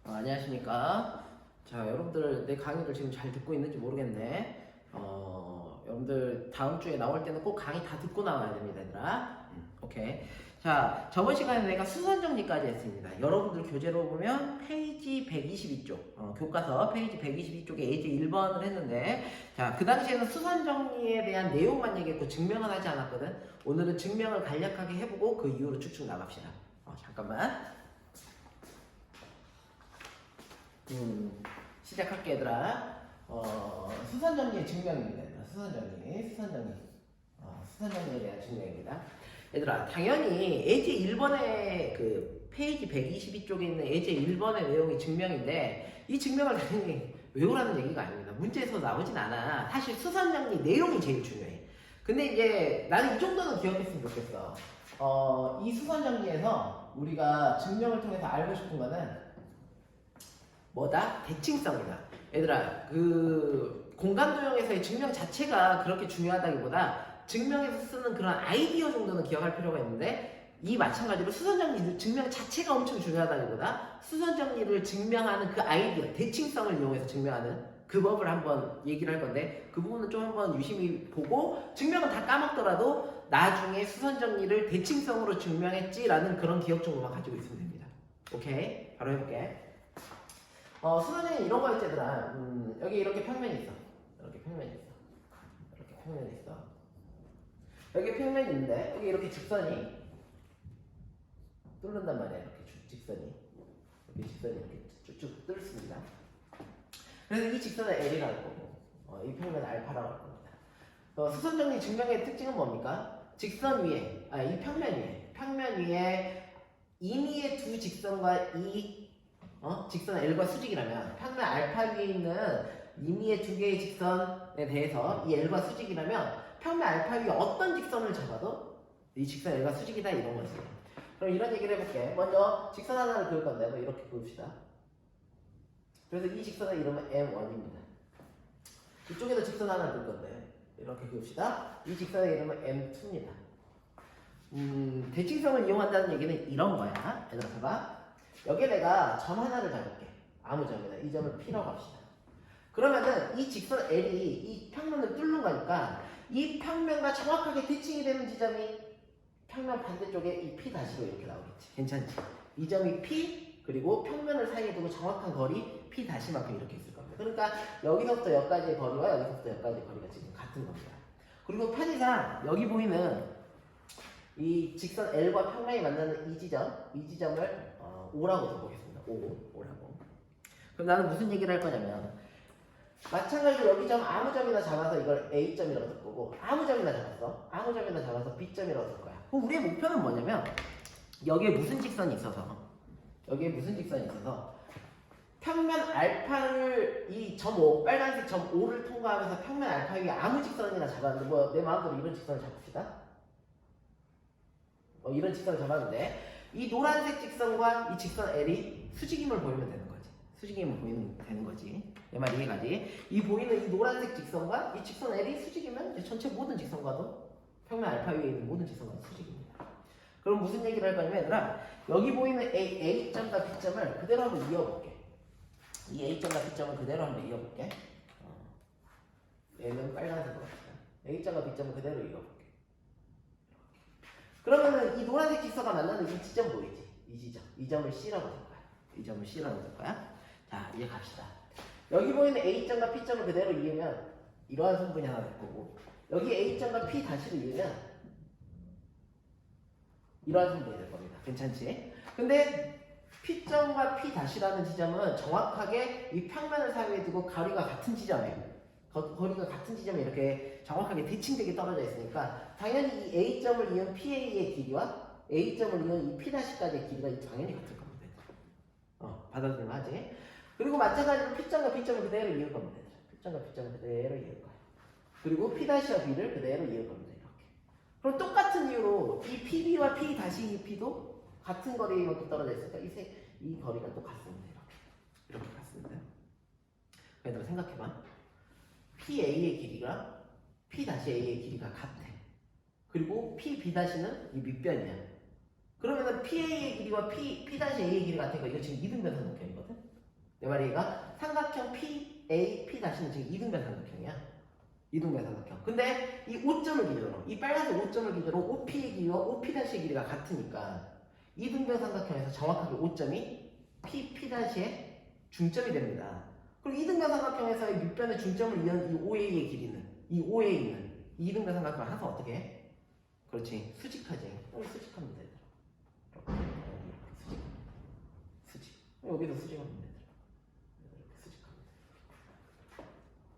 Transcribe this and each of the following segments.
안녕하십니까. 자, 여러분들 내 강의를 지금 잘 듣고 있는지 모르겠네. 여러분들 다음 주에 나올 때는 꼭 강의 다 듣고 나와야 됩니다, 얘들아. 오케이. 자, 저번 시간에 내가 수선 정리까지 했습니다. 여러분들 교재로 보면 페이지 122쪽, 교과서 페이지 122쪽에 예제 1번을 했는데, 자, 그 당시에는 수선 정리에 대한 내용만 얘기했고 증명은 하지 않았거든. 오늘은 증명을 간략하게 해보고 그 이후로 쭉쭉 나갑시다. 잠깐만. 시작할게, 얘들아. 수선정리의 증명입니다, 얘들아. 수선정리에 대한 증명입니다. 얘들아, 당연히 예제 1번의 그 페이지 122쪽에 있는 예제 1번의 내용이 증명인데, 이 증명을 당연히 외우라는 얘기가 아닙니다. 문제에서 나오진 않아. 사실 수선정리 내용이 제일 중요해. 근데 이제 나는 이 정도는 기억했으면 좋겠어. 이 수선정리에서 우리가 증명을 통해서 알고 싶은 거는 뭐다? 대칭성이다. 얘들아, 그 공간도형에서의 증명 자체가 그렇게 중요하다기보다 증명에서 쓰는 그런 아이디어 정도는 기억할 필요가 있는데, 이 마찬가지로 수선정리 증명 자체가 엄청 중요하다기보다 수선정리를 증명하는 그 아이디어, 대칭성을 이용해서 증명하는 그 법을 한번 얘기를 할 건데, 그 부분은 좀 한번 유심히 보고, 증명은 다 까먹더라도 나중에 수선정리를 대칭성으로 증명했지라는 그런 기억 정도만 가지고 있으면 됩니다. 오케이? 바로 해볼게. 수선정리 이런 거 있지, 얘들아. 여기 이렇게 평면이 있어. 이렇게 평면이 있어. 여기 평면이 있는데, 여기 이렇게 직선이 뚫는단 말이야. 이렇게 직선이. 여기 직선이 이렇게 쭉쭉 뚫습니다. 그래서 이 직선을 L이라고 할 거고, 이 평면을 알파라고 할 겁니다. 수선정리 증명의 특징은 뭡니까? 직선 위에, 이 평면 위에 임의의 두 직선과 이 직선 L과 수직이라면, 평면 알파 위에 있는 임의의 두 개의 직선에 대해서 이 L과 수직이라면 평면 알파 위에 어떤 직선을 잡아도 이 직선 L과 수직이다, 이런 거지. 그럼 이런 얘기를 해볼게. 먼저 직선 하나를 그을 건데, 이렇게 그읍시다. 그래서 이 직선의 이름은 M1입니다. 이쪽에도 직선 하나를 그을 건데, 이렇게 그읍시다. 이 직선의 이름은 M2입니다. 대칭성을 이용한다는 얘기는 이런 거야. 얘들아, 봐봐. 여기에 내가 점 하나를 잡을게. 아무 점이나. 이 점을 P라고 합시다. 그러면은 이 직선 L이 이 평면을 뚫는 거니까 이 평면과 정확하게 대칭이 되는 지점이 평면 반대쪽에 이 P 다시로 이렇게 나오겠지. 괜찮지? 이 점이 P, 그리고 평면을 사이에 두고 정확한 거리 P 다시만큼 이렇게 있을 겁니다. 그러니까 여기서부터 여기까지의 거리와 여기서부터 여기까지의 거리가 지금 같은 겁니다. 그리고 편의상 여기 보이는 이 직선 L과 평면이 만나는 이 지점을 O라고 적어보겠습니다. O라고. 그럼 나는 무슨 얘기를 할 거냐면, 마찬가지로 여기 점 아무 점이나 잡아서 이걸 A점이라고 쓸 거고, 아무 점이나 잡아서 B점이라고 쓸 거야. 그럼 우리의 목표는 뭐냐면, 여기에 무슨 직선이 있어서 평면 알파를 이 점 5, 빨간색 점 5를 통과하면서 평면 알파 위에 아무 직선이나 잡았는데, 내 마음대로 이런 직선을 잡읍시다. 이런 직선을 잡았는데, 이 노란색 직선과 이 직선 L이 수직임을 보이면 되는 거지. 내 말 이해가지? 이 보이는 이 노란색 직선과 이 직선 L이 수직이면 전체 모든 직선과도, 평면 알파 위에 있는 모든 직선과도 수직입니다. 그럼 무슨 얘기를 할 거냐면, 얘들아, 여기 보이는 A점과 B점을 그대로 한번 이어볼게. 이 A점과 B점을 그대로 한번 이어볼게. 얘는 빨간색으로 합시다. A점과 B점을 그대로 이어볼게. 그러면은 이 노란색 직선과 만나는 이 지점 보이지? 이 점을 C라고 쓸 거야. 자, 이제 갑시다. 여기 보이는 A점과 P점을 그대로 이으면 이러한 성분이 하나 될 거고, 여기 A점과 P 다시를 이으면 이러한 성분이 될 겁니다. 괜찮지? 근데 P점과 P 다시라는 지점은 정확하게 이 평면을 사이에 두고 거리가 같은 지점이에요. 거리가 같은 지점이 이렇게 정확하게 대칭되게 떨어져 있으니까 당연히 이 A점을 이은 PA의 길이와 A점을 이은 이 P'까지의 길이가 당연히 같을 겁니다. 받아들이면 하지. 그리고 마찬가지로 P점과 B점을 그대로 이을 겁니다. 그리고 P'와 B를 그대로 이을 겁니다. 이렇게. 그럼 똑같은 이유로 이 PB와 P 다시 P도 같은 거리만큼 떨어져 있으니까 이 거리가 또 같습니다. 이렇게 같습니다. 얘들아, 생각해봐. PA의 길이가 P'A의 길이가 같아. 그리고 PB'는 이 밑변이야. 그러면은 PA의 길이와 P'A의 길이가 같으니까 이거 지금 이등변 삼각형이거든? 내 말이가 삼각형 PA, P'는 지금 이등변 삼각형이야. 이등변 삼각형. 근데 이 5점을 기준으로, 이 빨간색 5점을 기준으로 OP의 길이와 OP'의 길이가 같으니까 이등변 삼각형에서 정확하게 5점이 P''의 중점이 됩니다. 그리고 이등변 삼각형에서의 밑변의 중점을 이은 이 OA의 길이는, 이 OA는 이 이등변 삼각형을 항상 어떻게 해? 그렇지, 수직하지. 여기 수직하면 돼. 이렇게 수직. 여기도 수직하면 돼. 이렇게 수직하면 돼.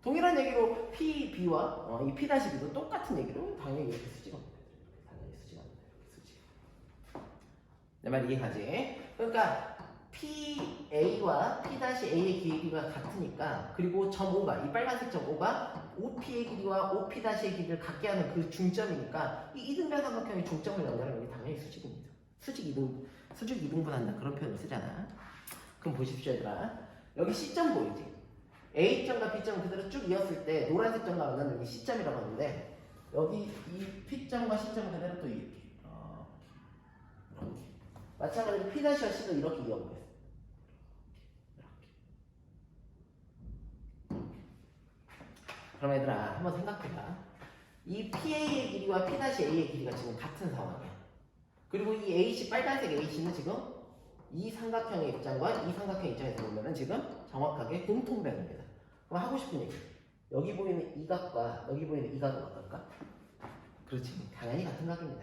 동일한 얘기로 P, B와 이 P'B도 똑같은 얘기로 당연히 이렇게 수직하면 돼. 당연히 수직하면 돼. 수직. 내 말 이해가지? 그러니까 PA와 P'A의 길이가 같으니까, 그리고 점 5가, 이 빨간색 점 5가 OP의 길이와 OP'의 길이를 같게 하는 그 중점이니까 이 이등변 삼각형의 중점을 연결하는 게 당연히 수직입니다. 수직 이등분한다, 그런 표현을 쓰잖아. 그럼 보십시오 얘들아, 여기 C점 보이지? A점과 B점 그대로 쭉 이었을 때 노란색 점과 만나는 여기 C점이라고 하는데, 여기 이 P점과 C점은 그대로 또 이렇게 마찬가지로 P'와 C도 이렇게 이어보겠습니다. 그럼 얘들아 한번 생각해봐. 이 PA의 길이와 P'A의 길이가 지금 같은 상황이야. 그리고 이 AC, 빨간색 AC는 지금 이 삼각형의 입장과 이 삼각형의 입장에서 보면은 지금 정확하게 공통변입니다. 그럼 하고 싶은 얘기, 여기 보이는 이 각과 여기 보이는 이 각은 어떨까? 그렇지, 당연히 같은 각입니다.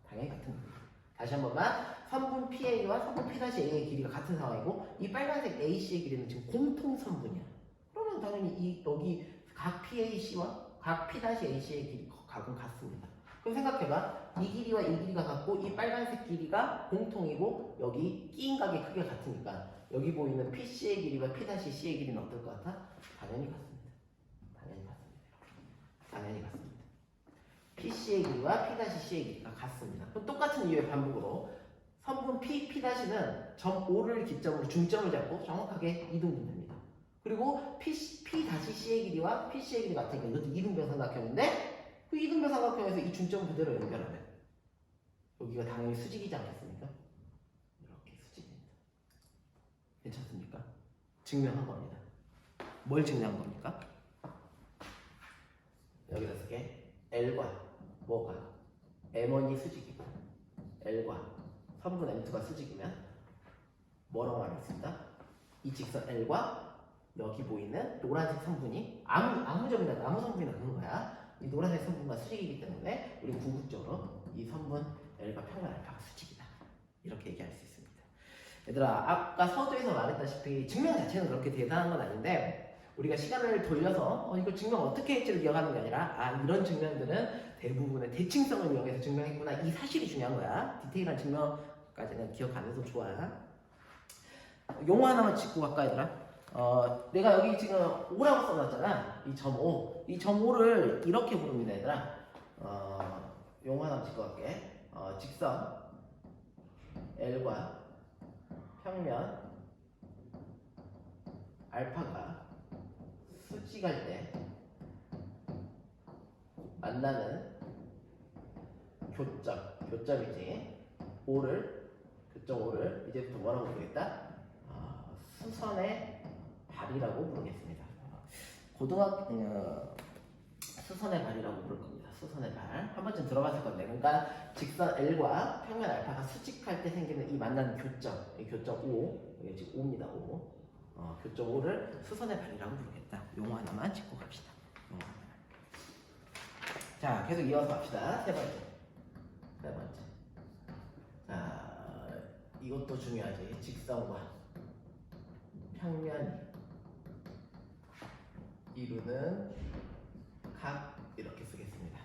당연히 같은 각입니다. 다시 한 번만, 선분 PA와 선분 P'A의 길이가 같은 상황이고 이 빨간색 AC의 길이는 지금 공통선분이야. 그러면 당연히 이 여기 각 PAC와 각 P'A의 길이 각은 같습니다. 그럼 생각해봐, 이 길이와 이 길이가 같고 이 빨간색 길이가 공통이고 여기 끼인 각이 크게 같으니까 여기 보이는 PC의 길이와 P'C의 길이는 어떨 것 같아? 당연히 같습니다. 당연히 같습니다. 당연히 같습니다. PC의 길이와 P'C의 길이가 같습니다. 그럼 똑같은 이유의 반복으로 선분 P'는 점 5를 기점으로 중점을 잡고 정확하게 이등분됩니다. 그리고 P'C의 길이와 PC의 길이 같으니까 이것도 이등변 삼각형인데, 그 이등변 삼각형에서 이 중점 그대로 연결하면 여기가 당연히 수직이지 않겠습니까? 이렇게 수직입니다. 괜찮습니까? 증명한 겁니다. 뭘 증명한 겁니까? 여기다 쓸게. L과 뭐가? M1이 수직이고 L과 선분 M2가 수직이면 뭐라고 말했습니다? 이 직선 L과 여기 보이는 노란색 선분이 아무 점이나 아무 선분이나 그런 거야. 이 노란색 선분과 수직이기 때문에 우리 궁극적으로 이 선분 L과 평면 알파가 수직이다, 이렇게 얘기할 수 있습니다. 얘들아, 아까 서두에서 말했다시피 증명 자체는 그렇게 대단한 건 아닌데, 우리가 시간을 돌려서 이거 증명 어떻게 했지를 기억하는 게 아니라 이런 증명들은 대부분의 대칭성을 이용해서 증명했구나, 이 사실이 중요한 거야. 디테일한 증명까지는 기억 안 해도 좋아. 용어 하나만 짚고 갈까 얘들아? 내가 여기 지금 5라고 써놨잖아. 이 점 5. 이 점 5를 이렇게 부릅니다, 얘들아. 용어 하나 짚고 갈게. 직선 L과 평면 알파가 수직할 때 만나는 교점이지. 교점 5를 이제부터 뭐라고 부르겠다? 수선의 발이라고 부르겠습니다. 수선의 발이라고 부를 겁니다. 수선의 발. 한 번쯤 들어봤을 건데, 그러니까 직선 L과 평면 알파가 수직할 때 생기는 이 만나는 교점, 이 교점 5, 이게 지금 5입니다. 5. 교점 5를 수선의 발이라고 부르겠다. 용어 하나만 짚고 갑시다. 자, 계속 이어서 갑시다. 세 번째. 자, 이것도 중요하지. 직선과 평면이 이루는 각, 이렇게 쓰겠습니다.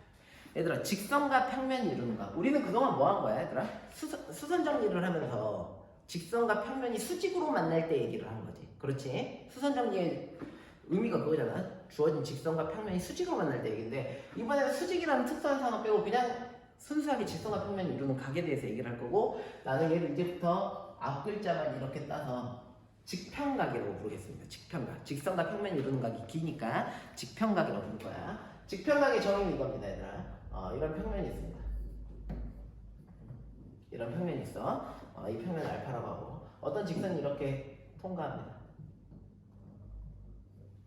얘들아, 직선과 평면이 이루는 각, 우리는 그동안 뭐 한 거야 얘들아? 수선 정리를 하면서 직선과 평면이 수직으로 만날 때 얘기를 하는 거지. 그렇지? 수선 정리의 의미가 그거잖아. 주어진 직선과 평면이 수직으로 만날 때 얘기인데, 이번에는 수직이라는 특수한 상황 빼고 그냥 순수하게 직선과 평면이 이루는 각에 대해서 얘기를 할 거고, 나는 얘를 이제부터 앞 글자만 이렇게 따서 직평각이라고 부르겠습니다. 직평각. 직선과 평면이 이루는 각이 기니까 직평각이라고 부를 거야. 직평각의 정의는 이겁니다, 얘들아. 이런 평면이 있습니다. 이런 평면이 있어. 이 평면을 알파라고 하고, 어떤 직선이 이렇게 통과합니다.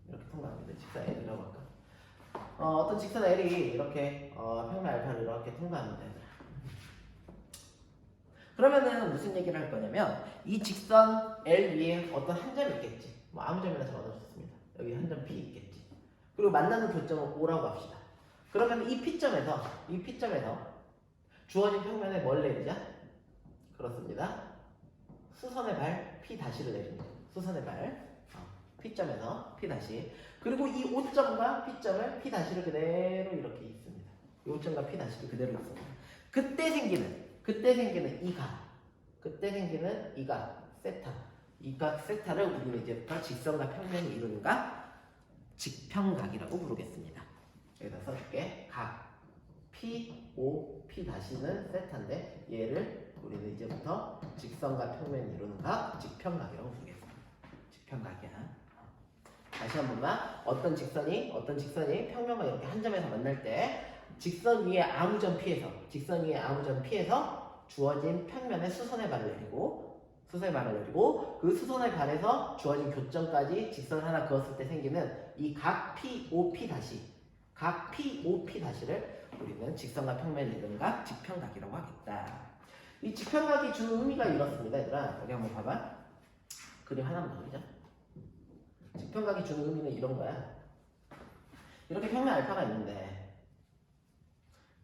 이렇게 통과합니다. 직선 L이라고 할까? 어떤 직선 L이 이렇게 평면 알파를 이렇게 통과합니다. 그러면은 무슨 얘기를 할 거냐면 이 직선 L 위에 어떤 한 점이 있겠지. 뭐 아무 점이나 적어도 좋습니다. 여기 한 점 P 있겠지. 그리고 만나는 교점은 O라고 합시다. 그러면 이 P점에서 주어진 평면에 뭘 내리자? 그렇습니다. 수선의 발 P 다시를 내립니다. 수선의 발 P점에서 P 다시. 그리고 이 O점과 P점을 P 다시를 그대로 이렇게 있습니다. 이 O점과 P 다시를 그대로 있습니다. 그때 생기는 이 각 세타. 이 각 세타를 우리는 이제부터 직선과 평면이 이루는 각 직평각이라고 부르겠습니다. 여기다 써줄게. 각 P, O, P 다시는 세타인데 얘를 우리는 이제부터 직선과 평면이 이루는 각 직평각이라고 부르겠습니다. 직평각이야. 다시 한 번만. 어떤 직선이 평면과 이렇게 한 점에서 만날 때 직선 위에 아무 점 P에서 주어진 평면에 수선의 발을 내리고 그 수선의 발에서 주어진 교점까지 직선 하나 그었을 때 생기는 이 각 POP 다시를 우리는 직선과 평면이 이루는 각 직평각이라고 하겠다. 이 직평각이 주는 의미가 이렇습니다. 얘들아 여기 한번 봐봐. 그림 하나만 더 그리자. 직평각이 주는 의미는 이런 거야. 이렇게 평면 알파가 있는데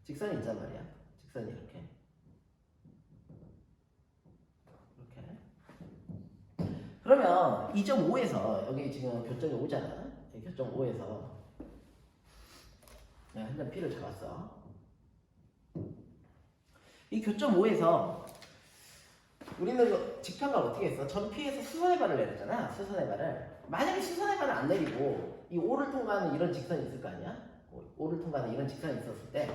직선이 있단 말이야. 직선이 이렇게 그러면 2.5에서 여기 지금 교점이 5잖아. 교점 5에서 한 점 P를 잡았어. 이 교점 5에서 우리는 직평각 어떻게 했어? 전 P에서 수선의 발을 내렸잖아. 수선의 발을. 만약에 수선의 발을 안 내리고 이 O를 통과하는 이런 직선이 있을 거 아니야? O를 통과하는 이런 직선이 있었을 때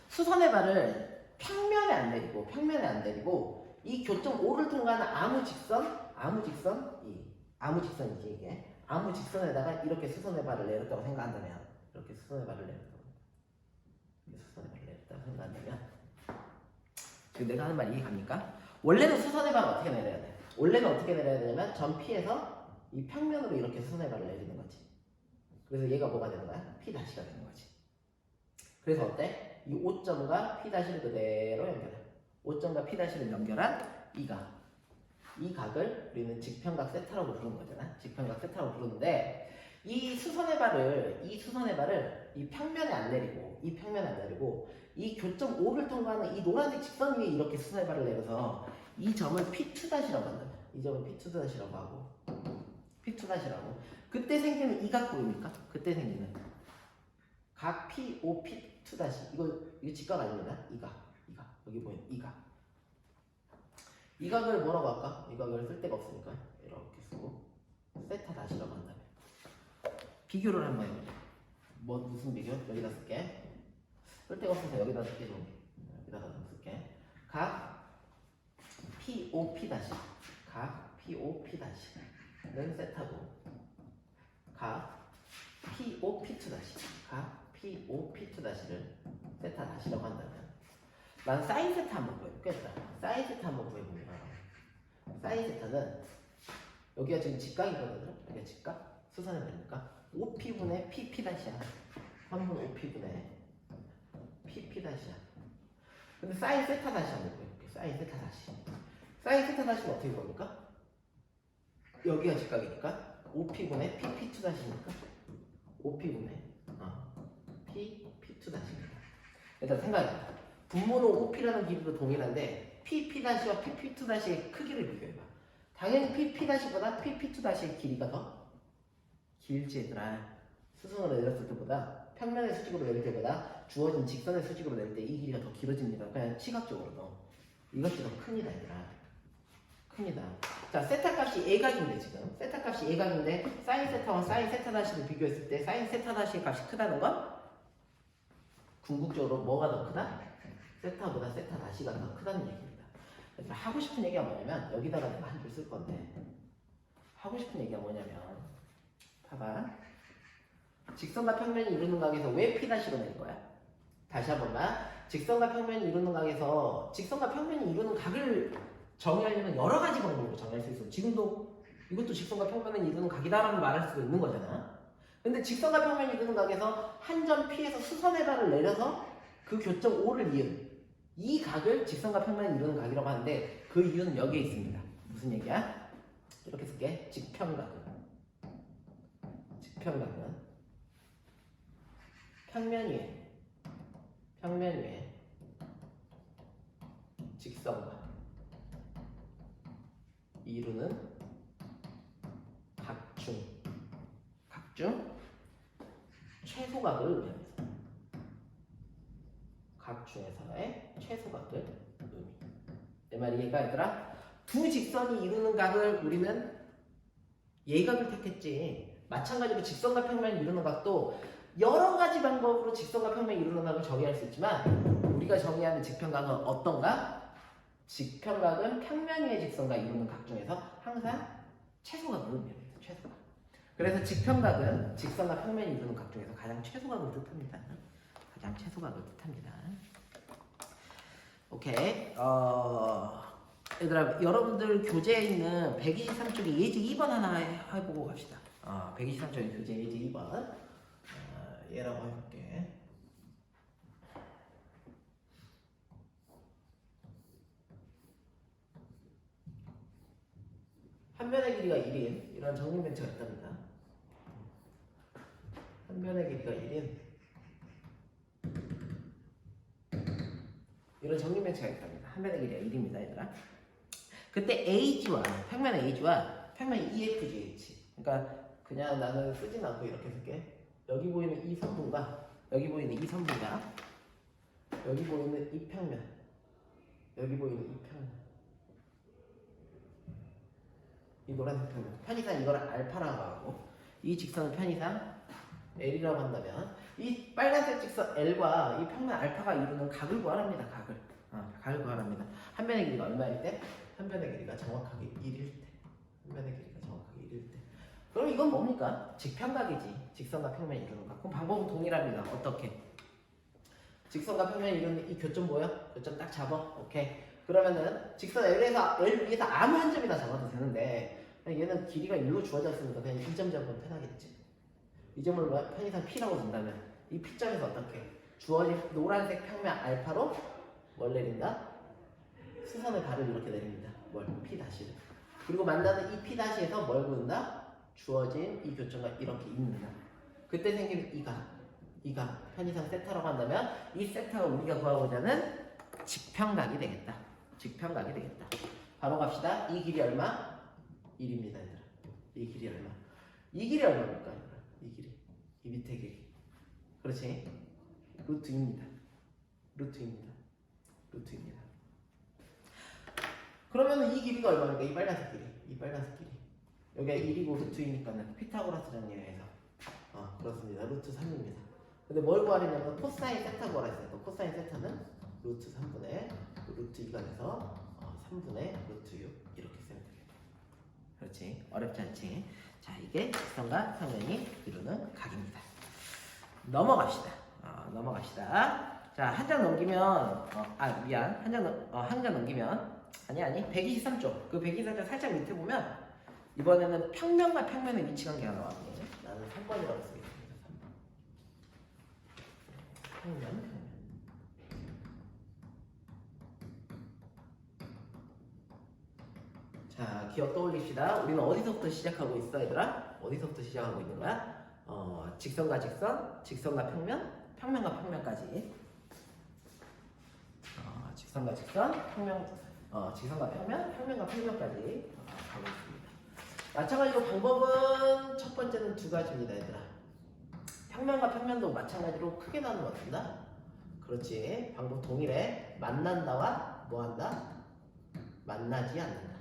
수선의 발을 평면에 안 내리고 이 교점 O를 통과하는 아무 직선이지 이게. 아무 직선에다가 이렇게 수선의 발을 내렸다고 생각한다면 지금 내가 하는 말 이해갑니까? 원래는 수선의 발을 어떻게 내려야 돼? 되냐면 전 P에서 이 평면으로 이렇게 수선의 발을 내리는 거지. 그래서 얘가 뭐가 되는 거야? P 다시가 되는 거지. 그래서 어때? 이 O점과 P 다시를 그대로 연결해. O점과 P 다시를 연결한 이 각을 우리는 직평각 세타라고 부르는 거잖아. 직평각 세타라고 부르는데 이 수선의 발을 이 평면에 안 내리고 이 교점 O를 통과하는 이 노란색 직선 위에 이렇게 수선의 발을 내려서 이 점을 P2-라고 한다. 이 점을 P2-라고 하고 그때 생기는 이 각 보입니까? 그때 생기는 각 PO P2- 이거 직각 아닙니다. 이 각 여기 보이는 이 각을 뭐라고 할까? 이 각을 쓸 데가 없으니까 이렇게 쓰고 세타 다시라고 한다면 비교를 한번 해보자. 무슨 비교? 여기다 쓸게. 쓸 데가 없어서 여기다 쓸게. 여기다가 쓸게. 각 POP 는 세타고 각 POP2-를 세타 다시라고 한다면 난 사인 세타 한번 구해보겠다. 사인 세타 한번 구해보면 사인 세타는 여기가 지금 직각이거든요. 여기가 직각 수선의 발이니까 OP분의 PP-야. 3분 OP분의 PP-야. 근데 사인 세타 다시 한번 구해볼게. 사인 세타 다시는 어떻게 구합니까? 여기가 직각이니까 OP분의 PP2-니까 OP분의 PP2-입니다. 일단 생각해봐. 분모는 OP라는 길이도 동일한데 PP-와 PP2-의 크기를 비교해봐. 당연히 PP-보다 PP2-의 길이가 더 길지 얘들아. 수선으로 내렸을 때보다 평면의 수직으로 내릴 때보다 주어진 직선의 수직으로 내릴 때 이 길이가 더 길어집니다. 그냥 시각적으로도 이것이 더 큽니다 얘들아. 큽니다. 자, 세타 값이 예각인데 지금 세타 값이 예각인데 사인 세타와 사인 세타 다시를 비교했을 때 사인 세타 다시의 값이 크다는 건 궁극적으로 뭐가 더 크다? 세타보다 세타 다시가 더 크다는 얘기입니다. 그래서 하고 싶은 얘기가 뭐냐면 여기다가 내가 한 줄 쓸 건데 하고 싶은 얘기가 뭐냐면 봐봐. 직선과 평면이 이루는 각에서 왜 P 다시로 낼 거야? 다시 한 번만. 직선과 평면이 이루는 각에서 직선과 평면이 이루는 각을 정의하려면 여러 가지 방법으로 정의할 수 있어. 지금도 이것도 직선과 평면을 이루는 각이다라고 말할 수도 있는 거잖아. 근데 직선과 평면이 이루는 각에서 한 점 P에서 수선의 발을 내려서 그 교점 O를 이은 이 각을 직선과 평면이 이루는 각이라고 하는데 그 이유는 여기에 있습니다. 무슨 얘기야? 이렇게 쓸게. 직평각은 평면 위에 직선과 이루는 각중 최소각을 의미합니다. 각 중에서의 최소각을 의미. 내 말이 이해가 얘들아? 두 직선이 이루는 각을 우리는 예각을 택했지. 마찬가지로 직선과 평면이 이루는 각도 여러 가지 방법으로 직선과 평면이 이루는 각을 정의할 수 있지만 우리가 정의하는 직평각은 어떤가? 직평각은 평면 위의 직선과 이루는 각 중에서 항상 최소각을 의미합니다. 최소각. 그래서 직평각은 직선과 평면이 이루는 각 중에서 가장 최소각을 뜻합니다. 가장 최소각을 뜻합니다. 오케이. 얘들아, 여러분들 교재에 있는 123쪽에 예제 2번 하나 해보고 갑시다. 123쪽에 교재 예제 2번. 얘라고 해볼게. 한 면의 길이가 1인 이런 정육면체가 있답니다. 한 면의 길이가 1인 이런 정육면체가 있답니다. 한 면의 길이가 1입니다, 얘들아. 그때 AG와 평면의 AG와 평면 EFGH. 그러니까 그냥 나는 쓰진 않고 이렇게 쓸게. 여기 보이는 이 선분과 여기 보이는 이 선분과 여기 보이는 이 평면, 여기 보이는 이 평면, 이 노란색 평면. 편의상 이걸 알파라고 하고 이 직선은 편의상 L이라고 한다면 이 빨간색 직선 L과 이 평면 알파가 이루는 각을 구하랍니다. 각을 구하랍니다. 한 면의 길이가 얼마일 때? 한 면의 길이가 정확하게 1일 때. 한 면의 길이가 정확하게 1일 때. 그럼 이건 뭡니까? 직평각이지. 직선과 평면이 이루는 각. 그럼 방법은 동일합니다. 어떻게? 직선과 평면이 이루는 이 교점 보여? 교점 딱 잡아. 오케이. 그러면은 직선 L에서 L 위에서 아무 한 점이나 잡아도 되는데 얘는 길이가 1로 주어졌으니까 그냥 1점 잡으면 편하겠지. 이 점을 편의상 P라고 준다면 이 P점에서 어떻게? 주어진 노란색 평면 알파로 뭘 내린다? 수선의 발을 이렇게 내립니다. 뭘? P 다시를. 그리고 만나는 이 P 다시에서 뭘 구한다? 주어진 이 교점과 이렇게 있는다. 그때 생기는 이 각 편의상 세타라고 한다면 이 세타가 우리가 구하고자 하는 직평각이 되겠다. 직평각이 되겠다. 바로 갑시다. 이 길이 얼마? 1입니다, 얘들아. 이 길이 얼마? 이 길이 얼마입니까, 얘들아? 이 길이. 이 밑에 길이. 그렇지? 루트입니다. 그러면 이 길이가 얼마입니까? 이 빨간색 길이. 여기가 1이고 루트이니까는 피타고라스 정리해서 그렇습니다. 루트 3입니다. 근데 뭘 구하려냐면 코사인 세타 구하라 했어요. 코사인 세타는 루트 3분의 루트 2가 돼서 3분의 루트 6 이렇게 쓰면 되겠다. 그렇지? 어렵지 않지? 자, 이게 직선과 평면이 이루는 각입니다. 넘어갑시다. 자, 한 장 넘기면 한 장 넘기면 아니 123쪽. 그 123쪽 살짝 밑에 보면 이번에는 평면과 평면의 위치 관계가 나왔거든요. 나는 3번이라고 쓰겠습니다. 3번. 평면. 자, 기억 떠올립시다. 우리는 어디서부터 시작하고 있어, 얘들아? 어디서부터 시작하고 있는 거야? 직선과 직선, 직선과 평면, 평면과 평면까지. 직선과 직선, 직선과 평면, 평면과 평면까지 가고 있습니다. 마찬가지로 방법은 첫 번째는 두 가지입니다, 얘들아. 평면과 평면도 마찬가지로 크게 나누어진다. 그렇지. 방법 동일해. 만난다와 뭐한다? 만나지 않는다.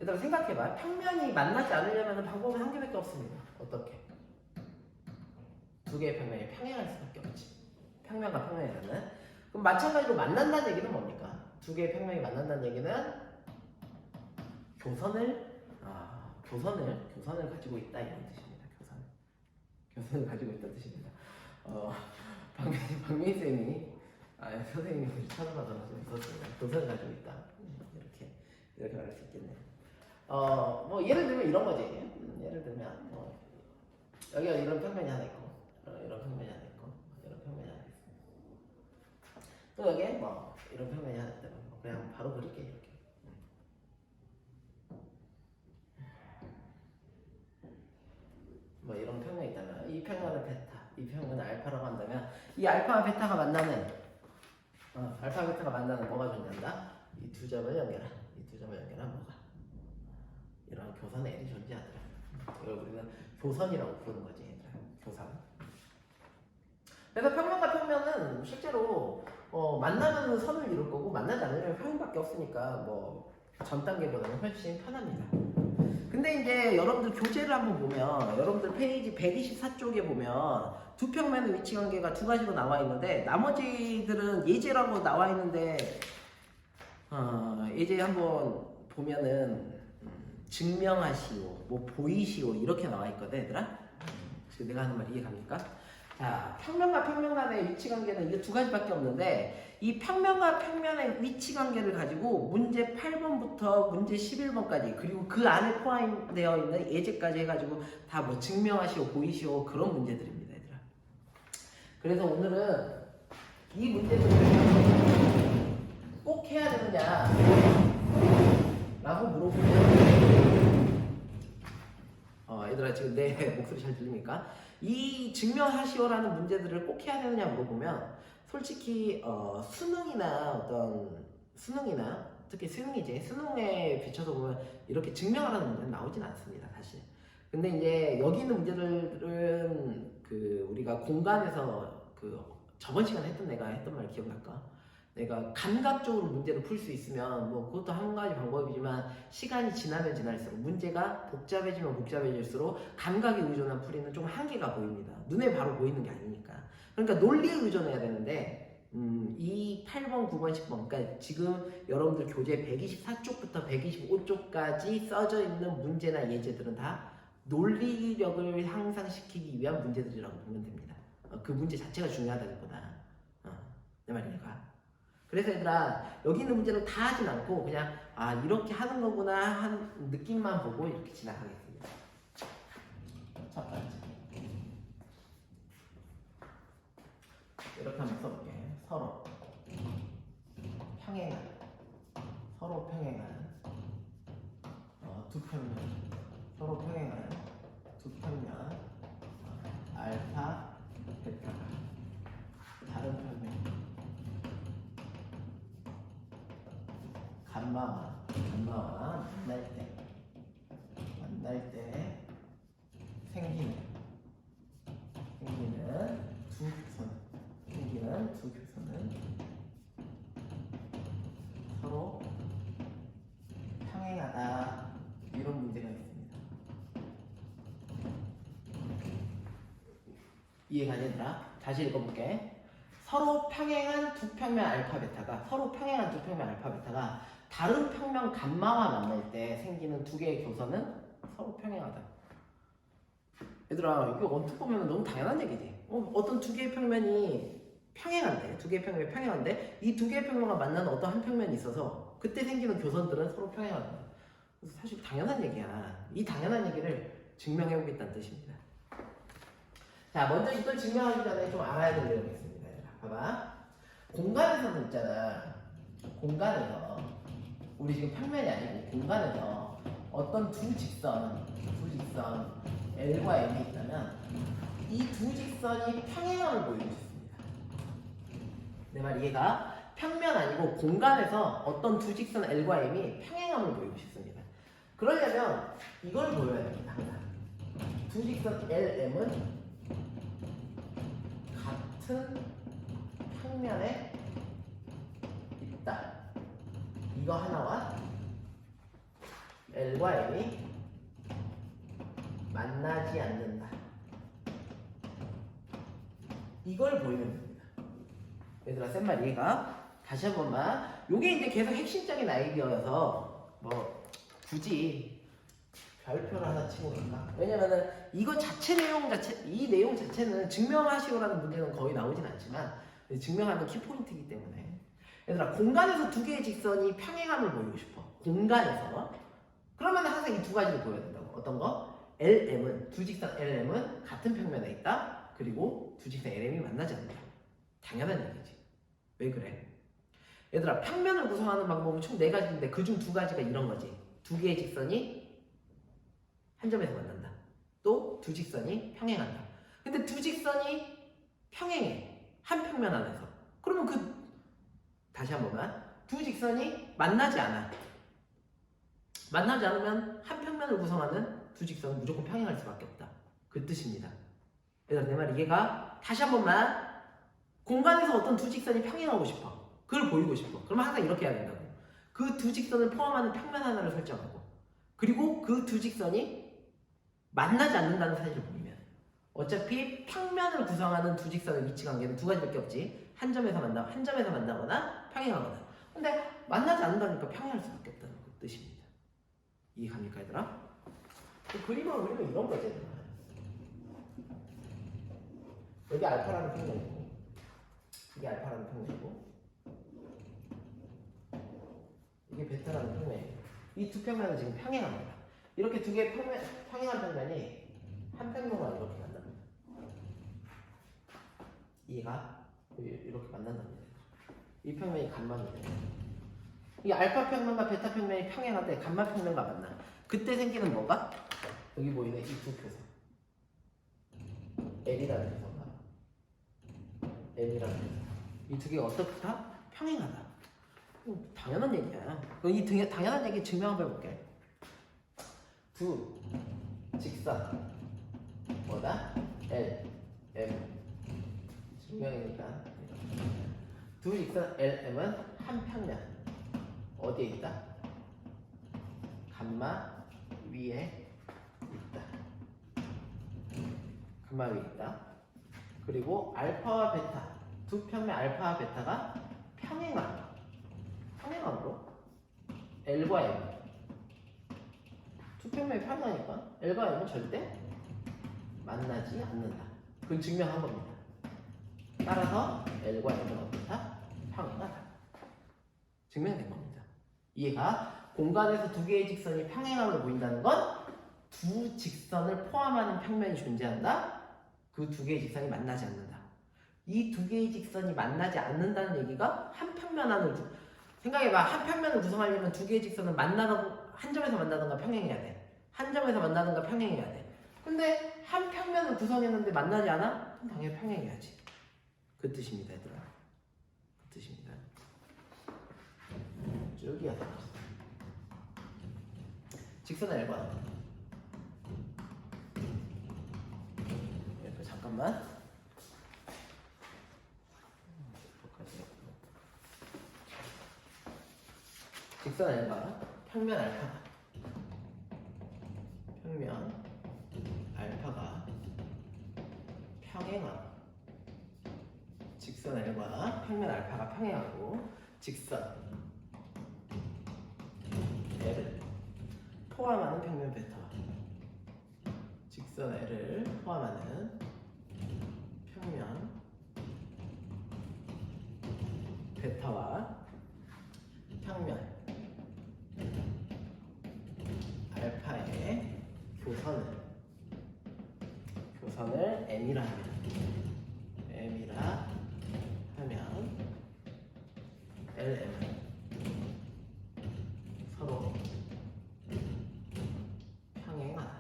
얘들아 생각해봐. 평면이 만나지 않으려면 방법은 한 개밖에 없습니다. 어떻게? 두 개의 평면이 평행할 수밖에 없지. 평면과 평면이라는. 그럼 마찬가지로 만난다는 얘기는 뭡니까? 두 개의 평면이 만난다는 얘기는 교선을 가지고 있다 이런 뜻입니다. 교선을 가지고 있다는 뜻입니다. 박민희 쌤이 아, 선생님이 찾아봐서 좀 무섭습니다. 도서를 가지고 있다. 이렇게 말할 수 있겠네요. 뭐 예를 들면 이런 거지. 예를 들면 뭐 여기가 이런 평면이 하나 있고, 이런 평면이 하나 있고, 이런 평면이 하나 있고. 또 여기에 뭐 이런 평면이 하나 있다고. 그냥 바로 그릴게 이렇게. 뭐 이런 평면이 있다면 이 평면은 베타, 이 평면은 알파라고 한다면 이 알파와 베타가 만나는 알파 베타가 만나는 뭐가 존재한다? 이 두 점을 연결한 뭐가? 이런 교선 L이 존재하더라. 이걸 우리는 교선이라고 부르는 거지, 얘들아. 교선. 그래서 평면과 평면은 실제로 만나면 선을 이룰 거고 만나지 않으면 평면밖에 없으니까 뭐 전 단계보다는 훨씬 편합니다. 근데 이제 여러분들 교재를 한번 보면 여러분들 페이지 124쪽에 보면 두 평면의 위치 관계가 두 가지로 나와 있는데 나머지들은 예제라고 나와 있는데 예제 한번 보면은 증명하시오, 뭐 보이시오 이렇게 나와 있거든, 얘들아. 지금 내가 하는 말 이해 갑니까? 자, 평면과 평면 간의 위치 관계는 이게 두 가지밖에 없는데 이 평면과 평면의 위치 관계를 가지고 문제 8번부터 문제 11번까지 그리고 그 안에 포함되어 있는 예제까지 해가지고 다 뭐 증명하시오, 보이시오 그런 문제들입니다, 얘들아. 그래서 오늘은 이 문제들을 꼭 해야 되느냐 라고 물어보면 얘들아 지금 내 목소리 잘 들립니까? 이 증명하시오라는 문제들을 꼭 해야 되느냐 물어보면 솔직히 수능이나 특히 수능이지 수능에 비춰서 보면 이렇게 증명하라는 문제는 나오진 않습니다, 사실. 근데 이제 여기 있는 문제들은 우리가 공간에서 저번 시간에 내가 했던 말 기억날까? 내가 감각적으로 문제를 풀 수 있으면 뭐 그것도 한 가지 방법이지만 시간이 지나면 지날수록 문제가 복잡해지면 복잡해질수록 감각에 의존한 풀이는 좀 한계가 보입니다. 눈에 바로 보이는 게 아니니까. 그러니까 논리에 의존해야 되는데 이 8번, 9번, 10번 그러니까 지금 여러분들 교재 124쪽부터 125쪽까지 써져 있는 문제나 예제들은 다 논리력을 향상시키기 위한 문제들이라고 보면 됩니다. 그 문제 자체가 중요하다기보다 내 말이니까. 그래서 얘들아 여기 있는 문제는 다 하진 않고 그냥 이렇게 하는 거구나 하는 느낌만 보고 이렇게 지나가겠습니다. 첫 번째 이렇게 한번 써볼게. 서로 평행한 두 평면 서로 평행한 두 평면 알파 베타가 다른 평면 감마와 만날 때 생기는 두 교선은 서로 평행하다 이런 문제가 있습니다. 이해가 되더라? 다시 읽어볼게. 서로 평행한 두 평면 알파 베타가 다른 평면 감마와 만날 때 생기는 두 개의 교선은 서로 평행하다. 얘들아 이거 언뜻 보면 너무 당연한 얘기지. 어떤 두 개의 평면이 평행한데 이 두 개의 평면과 만나는 어떤 한 평면이 있어서 그때 생기는 교선들은 서로 평행하다. 사실 당연한 얘기야. 이 당연한 얘기를 증명해 보겠다는 뜻입니다. 자, 먼저 이걸 증명하기 전에 좀 알아야 될 내용이 있습니다. 봐봐. 공간에서는 있잖아. 공간에서 우리 지금 평면이 아니고 공간에서 어떤 두 직선 L과 M이 있다면 이 두 직선이 평행함을 보이고 싶습니다. 내 말 이해가? 평면 아니고 공간에서 어떤 두 직선 L과 M이 평행함을 보이고 싶습니다. 그러려면 이걸 보여야 됩니다. 항상 두 직선 L, M은 같은 평면에 있다. 이거 하나와 L과 M이 만나지 않는다. 이걸 보이면 됩니다. 얘들아 센 말 이해가? 다시 한 번만. 요게 이제 계속 핵심적인 아이디어여서 뭐 굳이 별표를 하나 치고 갈까? 왜냐면은 이거 이 내용 자체는 증명하시오라는 문제는 거의 나오진 않지만 증명하는 키포인트이기 때문에. 얘들아, 공간에서 두 개의 직선이 평행함을 보이고 싶어. 공간에서. 그러면 항상 이 두 가지를 보여야 된다고. 어떤 거? LM은, 두 직선 LM은 같은 평면에 있다. 그리고 두 직선 LM이 만나지 않는다. 당연한 얘기지. 왜 그래? 얘들아, 평면을 구성하는 방법은 총 4가지인데 그중 2가지가 이런 거지. 두 개의 직선이 한 점에서 만난다. 또 두 직선이 평행한다. 근데 두 직선이 평행해. 한 평면 안에서. 그러면 다시 한 번만. 두 직선이 만나지 않아. 만나지 않으면 한 평면을 구성하는 두 직선은 무조건 평행할 수밖에 없다. 그 뜻입니다. 얘들아, 내 말 이해가? 다시 한 번만. 공간에서 어떤 두 직선이 평행하고 싶어. 그걸 보이고 싶어. 그러면 항상 이렇게 해야 된다고. 그 두 직선을 포함하는 평면 하나를 설정하고, 그리고 그 두 직선이 만나지 않는다는 사실을 보이면, 어차피 평면을 구성하는 두 직선의 위치 관계는 2가지밖에 없지. 한 점에서 만나거나 평행하거나. 근데 만나지 않는다니까 평행할 수밖에 없다는 그 뜻입니다. 이해갑니까, 얘들아? 그림을 그리면 이런 거지, 얘들아. 여기 알파라는 평면이고, 이게 알파라는 평면이고, 이게 베타라는 평면이에요. 이 두 평면은 지금 평행합니다. 이렇게 두 개의 평행한 평면이 한 평면만 이렇게 만납니다. 이해가? 이렇게 만난답니다. 이 평면이 간만이에요. 이 알파 평면과 베타 평면이 평행한데 감마 평면과 만나. 그때 생기는 뭐가? 여기 보이는 이 두 표선. L이라는 표선과 M이라는 표선. 이 두 개가 어떻다? 평행하다. 당연한 얘기야. 이 당연한 얘기 증명 한번 해볼게. 두 직선 뭐다? L, M 증명이니까 두 직선 LM은 한 평면 어디에 있다? 감마 위에 있다. 감마 위에 있다. 그리고 알파와 베타 두 평면 알파와 베타가 평행함으로 L과 M 두 평면이 평행하니까 L과 M은 절대 만나지 않는다. 그걸 증명한 겁니다. 따라서 L과 M은 어떻다? 평행하다. 증명된 겁니다. 이해가? 공간에서 두 개의 직선이 평행함을 보인다는 건 두 직선을 포함하는 평면이 존재한다. 그 두 개의 직선이 만나지 않는다. 이 두 개의 직선이 만나지 않는다는 얘기가 한 평면 안을 생각해봐. 한 평면을 구성하려면 두 개의 직선은 한 점에서 만나든가 평행해야 돼. 한 점에서 만나든가 평행해야 돼. 근데 한 평면을 구성했는데 만나지 않아? 그럼 당연히 평행해야지. 그 뜻입니다, 얘들아. 그 뜻입니다. 쭉 이어서 직선의 L과 잠깐만. 직선 L과 평면 알파가 평행하고 직선 L과 평면 알파가 평행하고 직선 L을 포함하는 평면 베타와 직선 L을 포함하는 평면 베타와 평면 알파의 교선을 M이라 하면 LM은 서로 평행하다.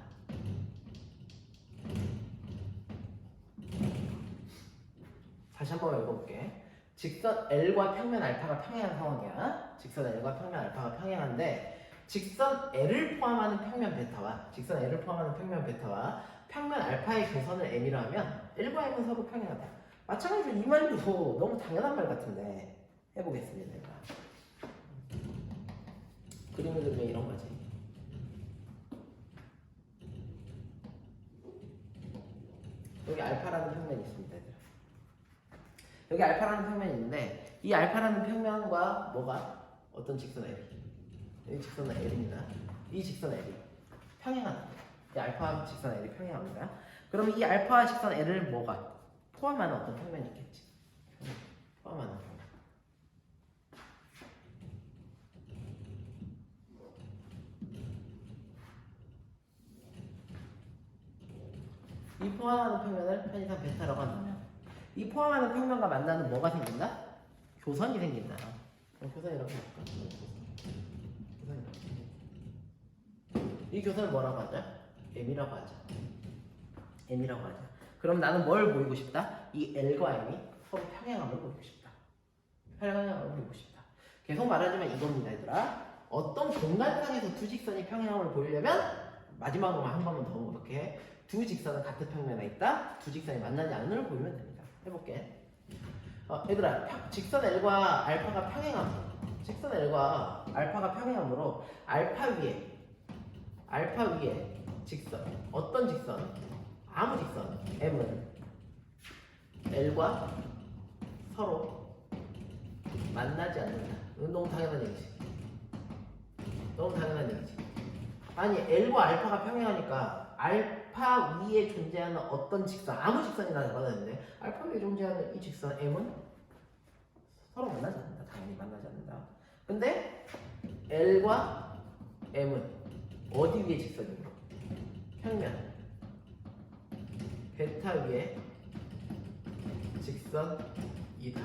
다시 한번 읽어볼게. 직선 L과 평면 알파가 평행한 상황이야. 직선 L과 평면 알파가 평행한데 직선 L을 포함하는 평면 베타와 평면 알파의 교선을 M이라 하면 L과 M은 서로 평행하다. 마찬가지로 이 말도 너무 당연한 말 같은데 해보겠습니다. 내가 그림을 그리면 이런 거지. 여기 알파라는 평면이 있습니다. 여기 알파라는 평면이 있는데 이 알파라는 평면과 뭐가? 어떤 직선 L이? 이 직선은 L입니다. 이 직선 L이 평행합니다. 이 알파 직선 L이 평행합니다. 그러면 이 알파와 직선 L을 뭐가? 포함하는 어떤 평면이 있겠지. 포함하는 평면. 이 포함하는 평면을 편의상 베타라고 한다면 이 포함하는 평면과 만나는 뭐가 생긴다? 교선이 생긴다. 교선이라고 해볼까? 이 교선을 뭐라고 하죠? M이라고 하죠. M이라고 하죠. 그럼 나는 뭘 보이고 싶다? 이 L과 M이 서로 평행함을 보이고 싶다. 평행함을 보이고 싶다. 계속 말하지만 이겁니다, 얘들아. 어떤 공간상에서 두 직선이 평행함을 보이려면 마지막으로 한 번만 더 이렇게 두 직선은 같은 평면에 있다. 두 직선이 만나지 않는 걸 보이면 됩니다. 해볼게. 얘들아, 직선 L과 알파가 평행함. 직선 L과 알파가 평행함으로 알파 위에 직선. 어떤 직선? 아무 직선. M은 L과 서로 만나지 않는다. 이건 너무 당연한 얘기지. 너무 당연한 얘기지. 아니, L과 알파가 평행하니까 알파 위에 존재하는 어떤 직선, 아무 직선이나 잡아놨는데 알파 위에 존재하는 이 직선 M은 서로 만나지 않는다. 당연히 만나지 않는다. 근데 L과 M은 어디 위에 직선이고? 평면 베타 위에 직선이다.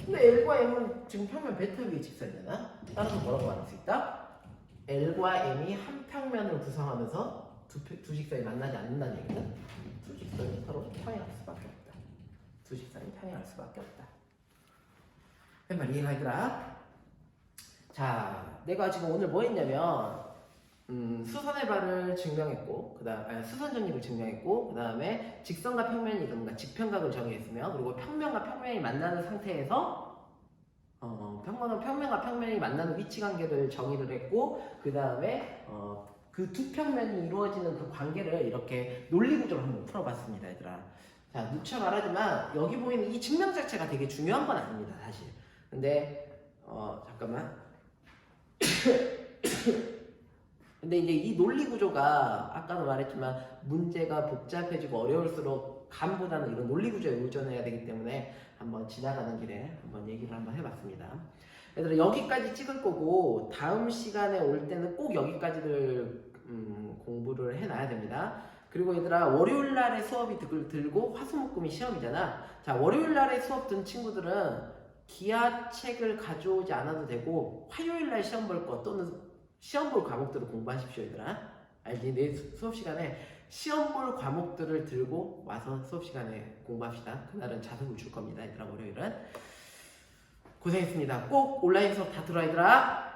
근데 L과 M은 지금 평면 베타 위에 직선이잖아. 따라서 뭐라고 말할 수 있다? L과 M이 한 평면을 구성하면서 두 직선이 만나지 않는다는 얘기는 두 직선이 서로 평행할 수밖에 없다. 두 직선이 평행할 수밖에 없다. 그 말 이해가 있더라? 자, 내가 지금 오늘 뭐 했냐면 수선의 발을 증명했고, 수선 정리를 증명했고, 그 다음에 직선과 평면이 이동과 직평각을 정의했으며, 그리고 평면과 평면이 만나는 상태에서 평면과 평면이 만나는 위치 관계를 정의를 했고, 그 다음에 그 두 평면이 이루어지는 그 관계를 이렇게 논리 구조로 한번 풀어봤습니다, 얘들아. 자, 누차 말하지만 여기 보이는 이 증명 자체가 되게 중요한 건 아닙니다, 사실. 근데 잠깐만. 근데 이제 이 논리 구조가 아까도 말했지만 문제가 복잡해지고 어려울수록 감보다는 이런 논리 구조에 의존해야 되기 때문에 한번 지나가는 길에 한번 얘기를 한번 해봤습니다. 얘들아, 여기까지 찍을 거고 다음 시간에 올 때는 꼭 여기까지를 공부를 해놔야 됩니다. 그리고 얘들아, 월요일 날에 수업이 들고 화수목금이 시험이잖아. 자, 월요일 날에 수업 든 친구들은 기하책을 가져오지 않아도 되고 화요일 날 시험 볼 거 또는 시험 볼 과목들을 공부하십시오, 얘들아. 알지? 내 수업 시간에 시험 볼 과목들을 들고 와서 수업 시간에 공부합시다. 그날은 자습을 줄 겁니다, 얘들아. 월요일은 고생했습니다. 꼭 온라인 수업 다 들어, 얘들아.